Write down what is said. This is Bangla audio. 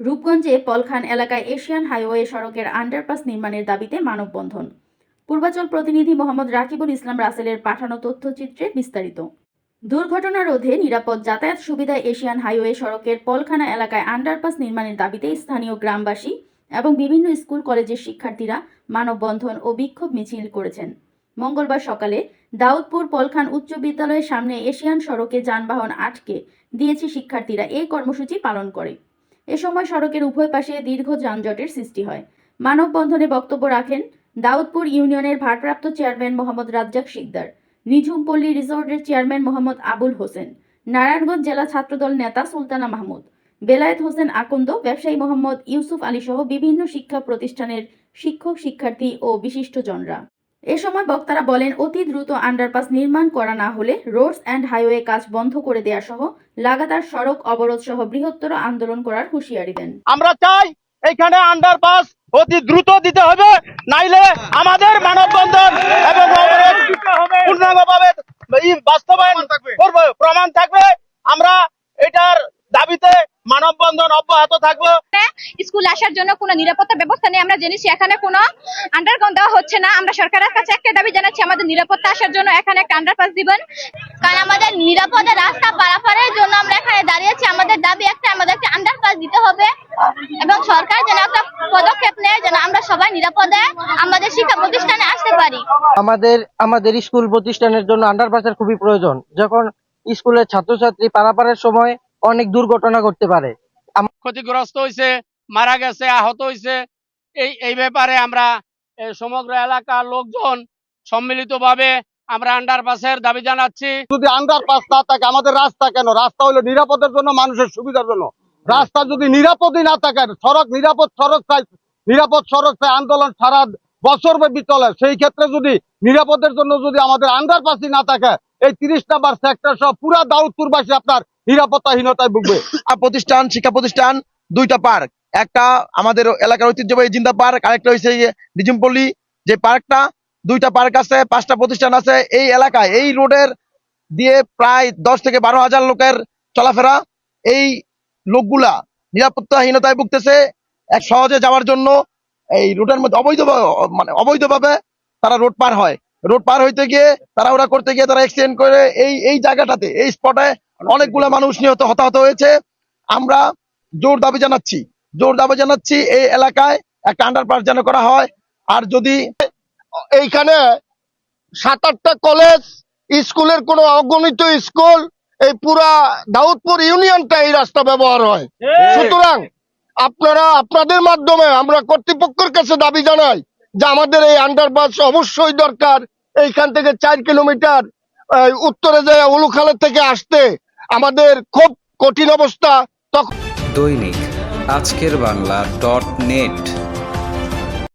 রূপগঞ্জে পলখান এলাকায় এশিয়ান হাইওয়ে সড়কের আন্ডারপাস নির্মাণের দাবিতে মানববন্ধন। পূর্বাচল প্রতিনিধি মোহাম্মদ রাকিবুল ইসলাম রাসেলের পাঠানো তথ্যচিত্রে বিস্তারিত। দুর্ঘটনা রোধে নিরাপদ যাতায়াত সুবিধায় এশিয়ান হাইওয়ে সড়কের পলখানা এলাকায় আন্ডারপাস নির্মাণের দাবিতে স্থানীয় গ্রামবাসী এবং বিভিন্ন স্কুল কলেজের শিক্ষার্থীরা মানববন্ধন ও বিক্ষোভ মিছিল করেছেন। মঙ্গলবার সকালে দাউদপুর পলখান উচ্চ বিদ্যালয়ের সামনে এশিয়ান সড়কে যানবাহন আটকে দিয়েছে শিক্ষার্থীরা এই কর্মসূচি পালন করে। এ সময় সড়কের উভয় পাশে দীর্ঘ যানজটের সৃষ্টি হয়। মানববন্ধনে বক্তব্য রাখেন দাউদপুর ইউনিয়নের ভারপ্রাপ্ত চেয়ারম্যান মোহাম্মদ রাজ্জাক শিকদার, নিঝুমপল্লী রিসোর্টের চেয়ারম্যান মোহাম্মদ আবুল হোসেন, নারায়ণগঞ্জ জেলা ছাত্রদল নেতা সুলতানা মাহমুদ, বেলায়েত হোসেন আকন্দ, ব্যবসায়ী মোহাম্মদ ইউসুফ আলী সহ বিভিন্ন শিক্ষা প্রতিষ্ঠানের শিক্ষক শিক্ষার্থী ও বিশিষ্টজনরা। এ সময় বক্তারা বলেন, অতি দ্রুত আন্ডারপাস নির্মাণ করা না হলে রোডস অ্যান্ড হাইওয়ে কাজ বন্ধ করে দেয়া সহ লাগাতার সড়ক অবরোধ সহ বৃহত্তর আন্দোলন করার হুঁশিয়ারি দেন। আমরা চাই এখানে আন্ডারপাস অতি দ্রুত দিতে হবে, নাইলে আমাদের মানববন্ধন এবং পূর্ণাঙ্গভাবে বাস্তবায়ন করবে প্রমাণ থাকবে। আমরা এটার দাবিতে মানববন্ধন অব্যাহত থাকবে। স্কুল আসার জন্য কোনো নিরাপত্তা ব্যবস্থা নেই। আমরা জেনেছি এখানে কোনো আন্ডারগ্রাউন্ড দেওয়া হচ্ছে না। আমরা সরকারের কাছে একটা দাবি জানাচ্ছি, আমাদের নিরাপত্তা আসার জন্য এখানে একটা আন্ডারপাস দিবেন, কারণ আমাদের নিরাপদে রাস্তা পারাপারের জন্য আমরা এখানে দাঁড়িয়েছি। আমাদের দাবি একটা, আমাদের একটা আন্ডারপাস দিতে হবে এবং সরকার যেন একটা পদক্ষেপ নেয় যেন আমরা সবাই নিরাপদে আমাদের শিক্ষা প্রতিষ্ঠানে আসতে পারি। আমাদের স্কুল প্রতিষ্ঠানের জন্য আন্ডারপাসের খুবই প্রয়োজন। যখন স্কুলের ছাত্রছাত্রী পারাপারের সময় অনেক দুর্ঘটনা ঘটতে পারে, ক্ষতিগ্রস্ত হয়েছে, মারা গেছে, আহত হয়েছে। এই ব্যাপারে আমরা সমগ্র এলাকার লোকজন সম্মিলিতভাবে আমরা আন্ডারপাসের দাবি জানাচ্ছি। যদি আন্ডারপাস না থাকে আমাদের রাস্তা কেন? রাস্তা হলো নিরাপদের জন্য, মানুষের সুবিধার জন্য। রাস্তা যদি নিরাপদই না থাকে, সড়ক নিরাপদ সড়ক চাই আন্দোলন সারা বছর ব্যাপী চলে। সেই ক্ষেত্রে যদি নিরাপদের জন্য যদি আমাদের আন্ডারপাসই না থাকে, এই 30 নম্বর সেক্টর সহ পুরা দাউদপুরবাসী আপনার নিরাপত্তাহীনতায় ভুগবে। শিক্ষা প্রতিষ্ঠান দুইটা পার্ক, একটা আমাদের এলাকার ঐতিহ্যবাহী জিন্দা পার্ক, আরেকটা হচ্ছে নিঝুমপল্লী যে পার্কটা। দুইটা পার্ক আছে, 5টা প্রতিষ্ঠান আছে এই এলাকায়। এই রোডের দিয়ে প্রায় 10 থেকে 12 হাজার লোকের চলাফেরা। এই লোকগুলা নিরাপত্তাহীনতায় ভুগতেছে। এক সহজে যাওয়ার জন্য এই রোডের মধ্যে অবৈধভাবে তারা রোড পার হয়। রোড পার হইতে গিয়ে ওরা করতে গিয়ে তারা অ্যাক্সিডেন্ট করে এই জায়গাটাতে, এই স্পটে অনেকগুলো মানুষ হতাহত হয়েছে। আমরা জোর দাবি জানাচ্ছি এই এলাকায় একটা আন্ডারপাস যেন করা হয়। আর যদি এইখানে 7-8টা কলেজ, স্কুলের কোনো অগণিত স্কুল, এই পুরা দাউদপুর ইউনিয়নটা এই রাস্তা ব্যবহার হয়। সুতরাং আপনাদের মাধ্যমে আমরা কর্তৃপক্ষের কাছে দাবি জানাই যে আমাদের এই আন্ডারপাস অবশ্যই দরকার। এইখান থেকে 4 কিলোমিটার উত্তরে যায় উলুখালের থেকে আসতে আমাদের খুব কঠিন অবস্থা। দৈনিক আজকের বাংলা .net